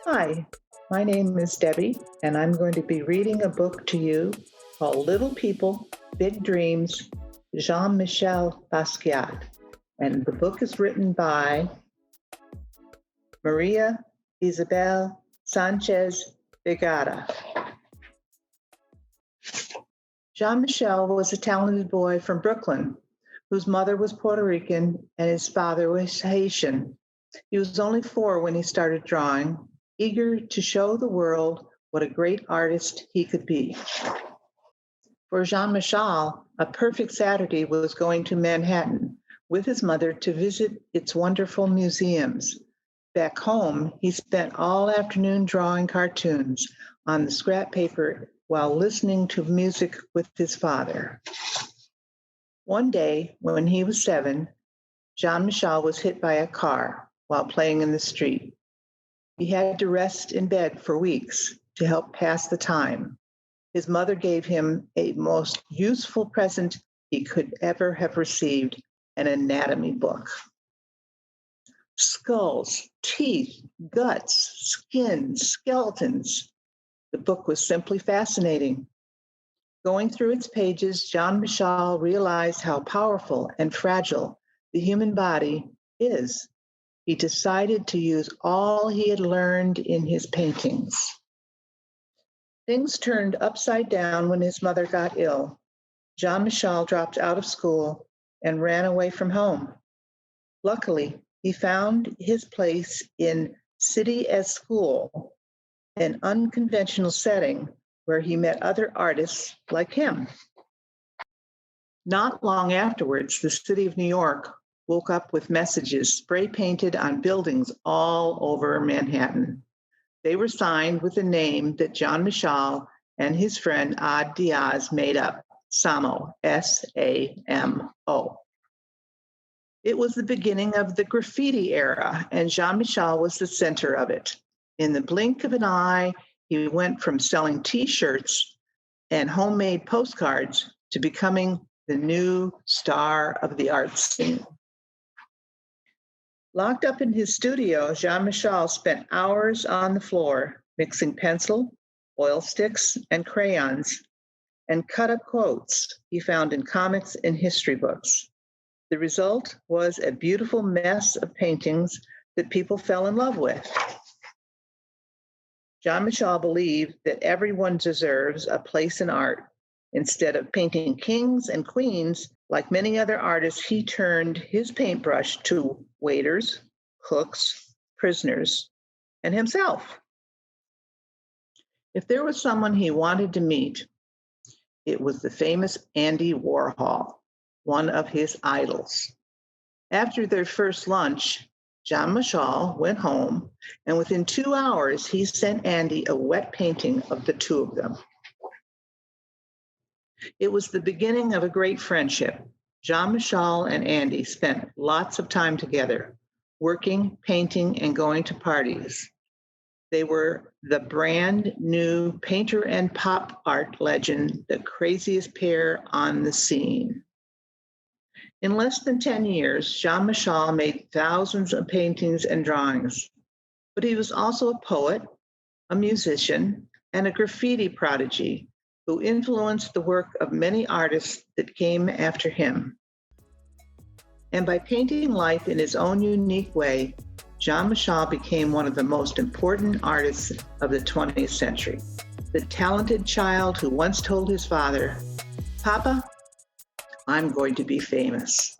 Hi, my name is Debbie, and I'm going to be reading a book to you called Little People, Big Dreams, Jean-Michel Basquiat. And the book is written by Maria Isabel Sánchez Vegara. Jean-Michel was a talented boy from Brooklyn, whose mother was Puerto Rican and his father was Haitian. He was only 4 when he started drawing, eager to show the world what a great artist he could be. For Jean-Michel, a perfect Saturday was going to Manhattan with his mother to visit its wonderful museums. Back home, he spent all afternoon drawing cartoons on the scrap paper while listening to music with his father. One day, when he was 7, Jean-Michel was hit by a car while playing in the street. He had to rest in bed for weeks to help pass the time. His mother gave him a most useful present he could ever have received, an anatomy book. Skulls, teeth, guts, skin, skeletons. The book was simply fascinating. Going through its pages, Jean-Michel realized how powerful and fragile the human body is. He decided to use all he had learned in his paintings. Things turned upside down when his mother got ill. Jean-Michel dropped out of school and ran away from home. Luckily, he found his place in City as School, an unconventional setting where he met other artists like him. Not long afterwards, the city of New York woke up with messages spray painted on buildings all over Manhattan. They were signed with a name that Jean-Michel and his friend Ad Diaz made up, Samo, S-A-M-O. It was the beginning of the graffiti era, and Jean-Michel was the center of it. In the blink of an eye, he went from selling T-shirts and homemade postcards to becoming the new star of the art scene. Locked up in his studio, Jean-Michel spent hours on the floor mixing pencil, oil sticks, and crayons, and cut up quotes he found in comics and history books. The result was a beautiful mess of paintings that people fell in love with. Jean-Michel believed that everyone deserves a place in art. Instead of painting kings and queens, like many other artists, he turned his paintbrush to waiters, cooks, prisoners, and himself. If there was someone he wanted to meet, it was the famous Andy Warhol, one of his idols. After their first lunch, Jean-Michel went home, and within 2 hours, he sent Andy a wet painting of the two of them. It was the beginning of a great friendship. Jean-Michel and Andy spent lots of time together, working, painting, and going to parties. They were the brand new painter and pop art legend, the craziest pair on the scene. In less than 10 years, Jean-Michel made thousands of paintings and drawings, but he was also a poet, a musician, and a graffiti prodigy who influenced the work of many artists that came after him. And by painting life in his own unique way, Jean-Michel became one of the most important artists of the 20th century. The talented child who once told his father, "Papa, I'm going to be famous."